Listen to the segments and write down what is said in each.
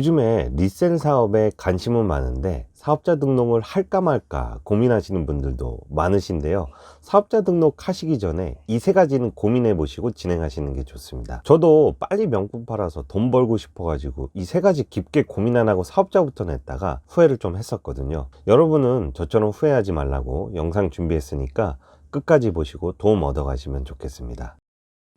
요즘에 리셀 사업에 관심은 많은데 사업자 등록을 할까 말까 고민하시는 분들도 많으신데요. 사업자 등록 하시기 전에 이 세 가지는 고민해 보시고 진행하시는 게 좋습니다. 저도 빨리 명품 팔아서 돈 벌고 싶어 가지고 이 세 가지 깊게 고민 안 하고 사업자부터 냈다가 후회를 좀 했었거든요. 여러분은 저처럼 후회하지 말라고 영상 준비했으니까 끝까지 보시고 도움 얻어 가시면 좋겠습니다.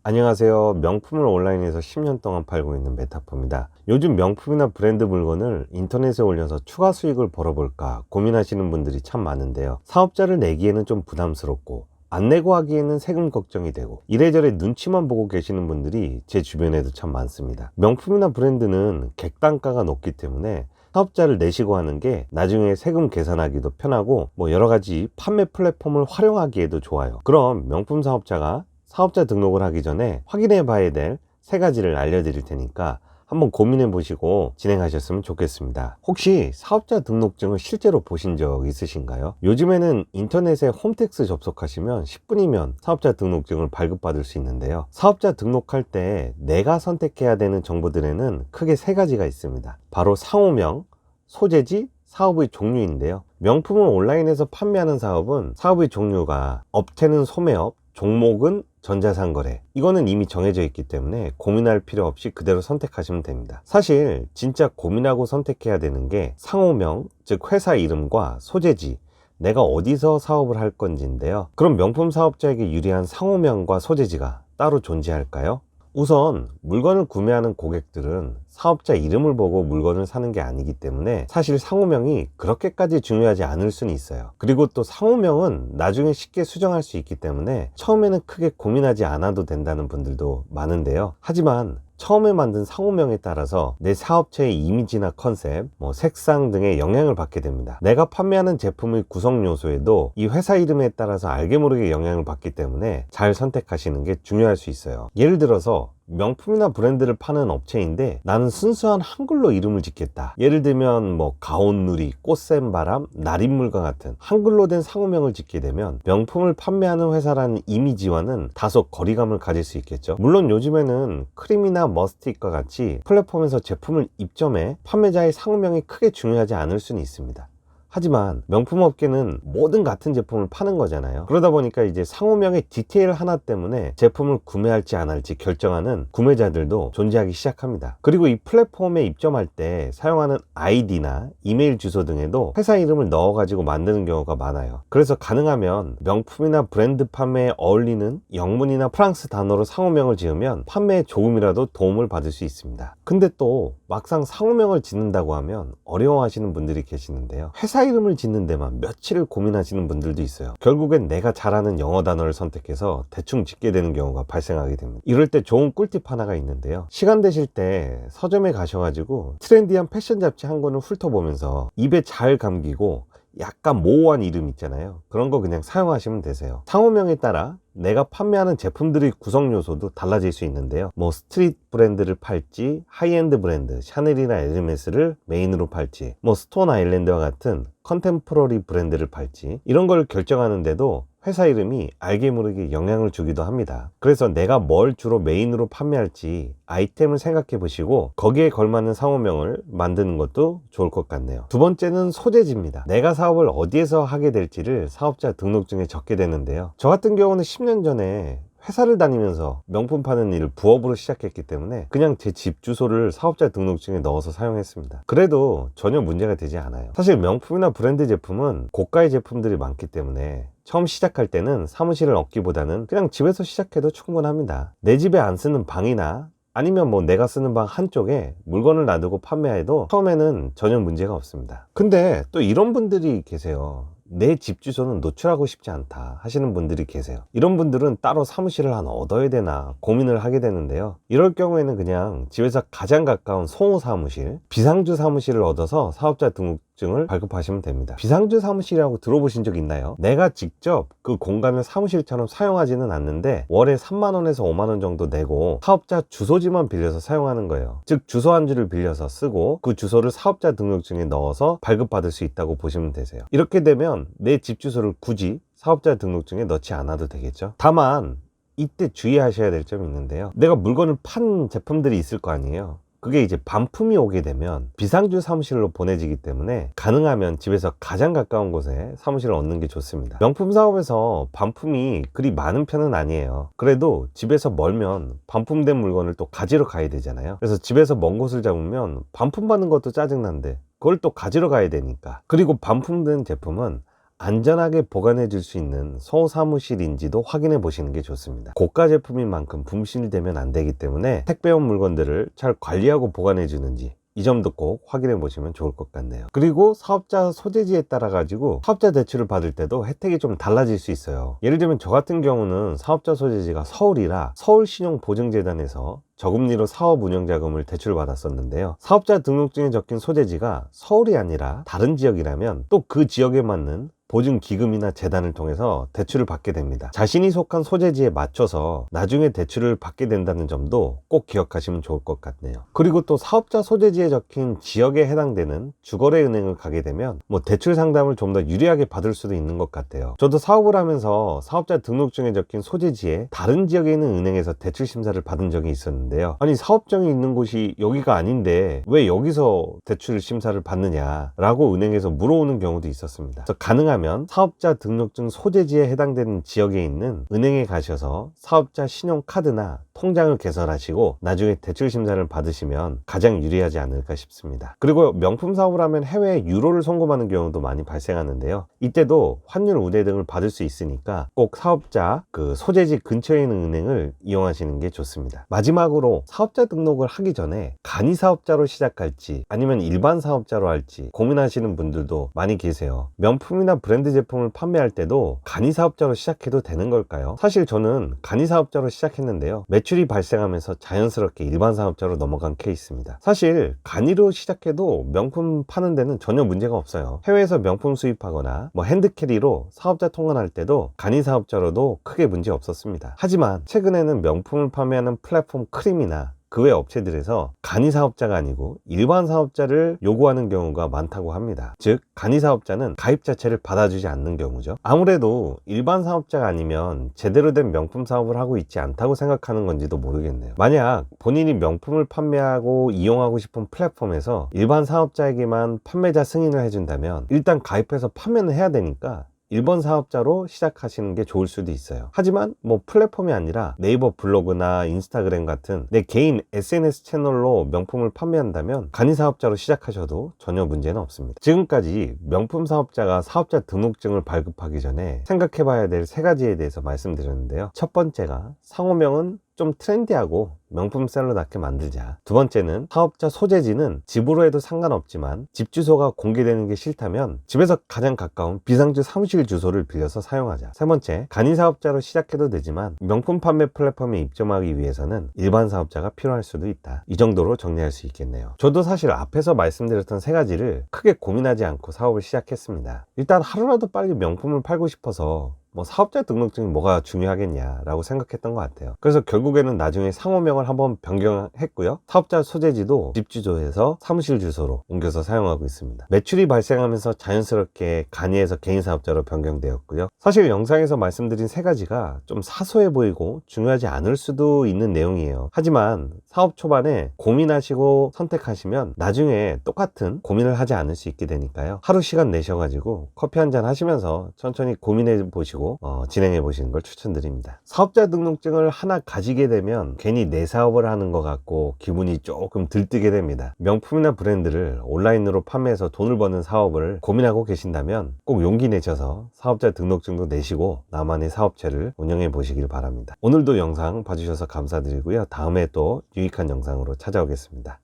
안녕하세요. 명품을 온라인에서 10년 동안 팔고 있는 메타포입니다. 요즘 명품이나 브랜드 물건을 인터넷에 올려서 추가 수익을 벌어볼까 고민하시는 분들이 참 많은데요. 사업자를 내기에는 좀 부담스럽고 안 내고 하기에는 세금 걱정이 되고 이래저래 눈치만 보고 계시는 분들이 제 주변에도 참 많습니다. 명품이나 브랜드는 객단가가 높기 때문에 사업자를 내시고 하는 게 나중에 세금 계산하기도 편하고 여러 가지 판매 플랫폼을 활용하기에도 좋아요. 그럼 명품 사업자 등록을 하기 전에 확인해 봐야 될 세 가지를 알려드릴 테니까 한번 고민해 보시고 진행하셨으면 좋겠습니다. 혹시 사업자 등록증을 실제로 보신 적 있으신가요? 요즘에는 인터넷에 홈택스 접속하시면 10분이면 사업자 등록증을 발급받을 수 있는데요. 사업자 등록할 때 내가 선택해야 되는 정보들에는 크게 세 가지가 있습니다. 바로 상호명, 소재지, 사업의 종류인데요. 명품을 온라인에서 판매하는 사업은 사업의 종류가 업체는 소매업, 종목은 전자상거래, 이거는 이미 정해져 있기 때문에 고민할 필요 없이 그대로 선택하시면 됩니다. 사실 진짜 고민하고 선택해야 되는 게 상호명, 즉 회사 이름과 소재지, 내가 어디서 사업을 할 건지인데요. 그럼 명품 사업자에게 유리한 상호명과 소재지가 따로 존재할까요? 우선 물건을 구매하는 고객들은 사업자 이름을 보고 물건을 사는 게 아니기 때문에 사실 상호명이 그렇게까지 중요하지 않을 수는 있어요. 그리고 또 상호명은 나중에 쉽게 수정할 수 있기 때문에 처음에는 크게 고민하지 않아도 된다는 분들도 많은데요. 하지만 처음에 만든 상호명에 따라서 내 사업체의 이미지나 컨셉, 색상 등의 영향을 받게 됩니다. 내가 판매하는 제품의 구성 요소에도 이 회사 이름에 따라서 알게 모르게 영향을 받기 때문에 잘 선택하시는 게 중요할 수 있어요. 예를 들어서 명품이나 브랜드를 파는 업체인데 나는 순수한 한글로 이름을 짓겠다. 예를 들면 가온누리, 꽃샘바람, 날인물과 같은 한글로 된 상호명을 짓게 되면 명품을 판매하는 회사라는 이미지와는 다소 거리감을 가질 수 있겠죠. 물론 요즘에는 크림이나 머스틱과 같이 플랫폼에서 제품을 입점해 판매자의 상호명이 크게 중요하지 않을 수는 있습니다. 하지만 명품 업계는 모든 같은 제품을 파는 거잖아요. 그러다 보니까 이제 상호명의 디테일 하나 때문에 제품을 구매할지 안 할지 결정하는 구매자들도 존재하기 시작합니다. 그리고 이 플랫폼에 입점할 때 사용하는 아이디나 이메일 주소 등에도 회사 이름을 넣어 가지고 만드는 경우가 많아요. 그래서 가능하면 명품이나 브랜드 판매에 어울리는 영문이나 프랑스 단어로 상호명을 지으면 판매에 조금이라도 도움을 받을 수 있습니다. 근데 또 막상 상호명을 짓는다고 하면 어려워하시는 분들이 계시는데요. 회사 이름을 짓는 데만 며칠을 고민하시는 분들도 있어요. 결국엔 내가 잘하는 영어 단어를 선택해서 대충 짓게 되는 경우가 발생하게 됩니다. 이럴 때 좋은 꿀팁 하나가 있는데요. 시간 되실 때 서점에 가셔가지고 트렌디한 패션 잡지 한 권을 훑어보면서 입에 잘 감기고 약간 모호한 이름 있잖아요. 그런 거 그냥 사용하시면 되세요. 상호명에 따라 내가 판매하는 제품들의 구성 요소도 달라질 수 있는데요. 스트릿 브랜드를 팔지, 하이엔드 브랜드, 샤넬이나 에르메스를 메인으로 팔지, 스톤 아일랜드와 같은 컨템포러리 브랜드를 팔지, 이런 걸 결정하는데도 회사 이름이 알게 모르게 영향을 주기도 합니다. 그래서 내가 뭘 주로 메인으로 판매할지 아이템을 생각해 보시고 거기에 걸맞는 상호명을 만드는 것도 좋을 것 같네요. 두 번째는 소재지입니다. 내가 사업을 어디에서 하게 될지를 사업자 등록증에 적게 되는데요. 저 같은 경우는 10년 전에 회사를 다니면서 명품 파는 일을 부업으로 시작했기 때문에 그냥 제 집 주소를 사업자 등록증에 넣어서 사용했습니다. 그래도 전혀 문제가 되지 않아요. 사실 명품이나 브랜드 제품은 고가의 제품들이 많기 때문에 처음 시작할 때는 사무실을 얻기보다는 그냥 집에서 시작해도 충분합니다. 내 집에 안 쓰는 방이나 아니면 내가 쓰는 방 한쪽에 물건을 놔두고 판매해도 처음에는 전혀 문제가 없습니다. 근데 또 이런 분들이 계세요. 내 집 주소는 노출하고 싶지 않다 하시는 분들이 계세요. 이런 분들은 따로 사무실을 하나 얻어야 되나 고민을 하게 되는데요. 이럴 경우에는 그냥 집에서 가장 가까운 송호 사무실, 비상주 사무실을 얻어서 사업자 등록증을 발급하시면 됩니다. 비상주 사무실이라고 들어보신 적 있나요? 내가 직접 그 공간을 사무실처럼 사용하지는 않는데 월에 3만원에서 5만원 정도 내고 사업자 주소지만 빌려서 사용하는 거예요. 즉 주소 한 주를 빌려서 쓰고 그 주소를 사업자 등록증에 넣어서 발급받을 수 있다고 보시면 되세요. 이렇게 되면 내 집 주소를 굳이 사업자 등록증에 넣지 않아도 되겠죠. 다만 이때 주의하셔야 될 점이 있는데요. 내가 물건을 판 제품들이 있을 거 아니에요. 그게 이제 반품이 오게 되면 비상주 사무실로 보내지기 때문에 가능하면 집에서 가장 가까운 곳에 사무실을 얻는 게 좋습니다. 명품 사업에서 반품이 그리 많은 편은 아니에요. 그래도 집에서 멀면 반품된 물건을 또 가지러 가야 되잖아요. 그래서 집에서 먼 곳을 잡으면 반품 받는 것도 짜증난데 그걸 또 가지러 가야 되니까. 그리고 반품된 제품은 안전하게 보관해 줄 수 있는 소사무실인지도 확인해 보시는 게 좋습니다. 고가 제품인 만큼 분실되면 안 되기 때문에 택배온 물건들을 잘 관리하고 보관해 주는지 이 점도 꼭 확인해 보시면 좋을 것 같네요. 그리고 사업자 소재지에 따라 가지고 사업자 대출을 받을 때도 혜택이 좀 달라질 수 있어요. 예를 들면 저 같은 경우는 사업자 소재지가 서울이라 서울신용보증재단에서 저금리로 사업 운영 자금을 대출을 받았었는데요. 사업자 등록증에 적힌 소재지가 서울이 아니라 다른 지역이라면 또 그 지역에 맞는 보증기금이나 재단을 통해서 대출을 받게 됩니다. 자신이 속한 소재지에 맞춰서 나중에 대출을 받게 된다는 점도 꼭 기억하시면 좋을 것 같네요. 그리고 또 사업자 소재지에 적힌 지역에 해당되는 주거래은행을 가게 되면 대출 상담을 좀 더 유리하게 받을 수도 있는 것 같아요. 저도 사업을 하면서 사업자 등록증에 적힌 소재지에 다른 지역에 있는 은행에서 대출 심사를 받은 적이 있었는데요. 아니 사업장이 있는 곳이 여기가 아닌데 왜 여기서 대출 심사를 받느냐라고 은행에서 물어오는 경우도 있었습니다. 그래서 가능하면 사업자 등록증 소재지에 해당되는 지역에 있는 은행에 가셔서 사업자 신용카드나 통장을 개설하시고 나중에 대출 심사를 받으시면 가장 유리하지 않을까 싶습니다. 그리고 명품 사업을 하면 해외에 유로를 송금하는 경우도 많이 발생하는데요. 이때도 환율 우대 등을 받을 수 있으니까 꼭 사업자 그 소재지 근처에 있는 은행을 이용하시는 게 좋습니다. 마지막으로 사업자 등록을 하기 전에 간이 사업자로 시작할지 아니면 일반 사업자로 할지 고민하시는 분들도 많이 계세요. 명품이나 브랜드 제품을 판매할 때도 간이 사업자로 시작해도 되는 걸까요? 사실 저는 간이 사업자로 시작했는데요. 매출이 발생하면서 자연스럽게 일반 사업자로 넘어간 케이스입니다. 사실 간이로 시작해도 명품 파는 데는 전혀 문제가 없어요. 해외에서 명품 수입하거나 핸드캐리로 사업자 통관할 때도 간이 사업자로도 크게 문제 없었습니다. 하지만 최근에는 명품을 판매하는 플랫폼 크림이나 그 외 업체들에서 간이 사업자가 아니고 일반 사업자를 요구하는 경우가 많다고 합니다. 즉 간이 사업자는 가입 자체를 받아주지 않는 경우죠. 아무래도 일반 사업자가 아니면 제대로 된 명품 사업을 하고 있지 않다고 생각하는 건지도 모르겠네요. 만약 본인이 명품을 판매하고 이용하고 싶은 플랫폼에서 일반 사업자에게만 판매자 승인을 해준다면 일단 가입해서 판매는 해야 되니까 일본 사업자로 시작하시는 게 좋을 수도 있어요. 하지만 플랫폼이 아니라 네이버 블로그나 인스타그램 같은 내 개인 SNS 채널로 명품을 판매한다면 간이 사업자로 시작하셔도 전혀 문제는 없습니다. 지금까지 명품 사업자가 사업자 등록증을 발급하기 전에 생각해 봐야 될 3가지에 대해서 말씀드렸는데요. 첫 번째가 상호명은 좀 트렌디하고 명품셀러답게 만들자. 두 번째는 사업자 소재지는 집으로 해도 상관없지만 집 주소가 공개되는 게 싫다면 집에서 가장 가까운 비상주 사무실 주소를 빌려서 사용하자. 세 번째, 간이 사업자로 시작해도 되지만 명품 판매 플랫폼에 입점하기 위해서는 일반 사업자가 필요할 수도 있다. 이 정도로 정리할 수 있겠네요. 저도 사실 앞에서 말씀드렸던 3가지를 크게 고민하지 않고 사업을 시작했습니다. 일단 하루라도 빨리 명품을 팔고 싶어서 사업자 등록증이 뭐가 중요하겠냐라고 생각했던 것 같아요. 그래서 결국에는 나중에 상호명을 한번 변경했고요. 사업자 소재지도 집 주소에서 사무실 주소로 옮겨서 사용하고 있습니다. 매출이 발생하면서 자연스럽게 간이에서 개인 사업자로 변경되었고요. 사실 영상에서 말씀드린 3가지가 좀 사소해 보이고 중요하지 않을 수도 있는 내용이에요. 하지만 사업 초반에 고민하시고 선택하시면 나중에 똑같은 고민을 하지 않을 수 있게 되니까요. 하루 시간 내셔가지고 커피 한잔 하시면서 천천히 고민해 보시고 진행해 보시는 걸 추천드립니다. 사업자 등록증을 하나 가지게 되면 괜히 내 사업을 하는 것 같고 기분이 조금 들뜨게 됩니다. 명품이나 브랜드를 온라인으로 판매해서 돈을 버는 사업을 고민하고 계신다면 꼭 용기 내셔서 사업자 등록증도 내시고 나만의 사업체를 운영해 보시길 바랍니다. 오늘도 영상 봐주셔서 감사드리고요. 다음에 또 유익한 영상으로 찾아오겠습니다.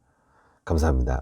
감사합니다.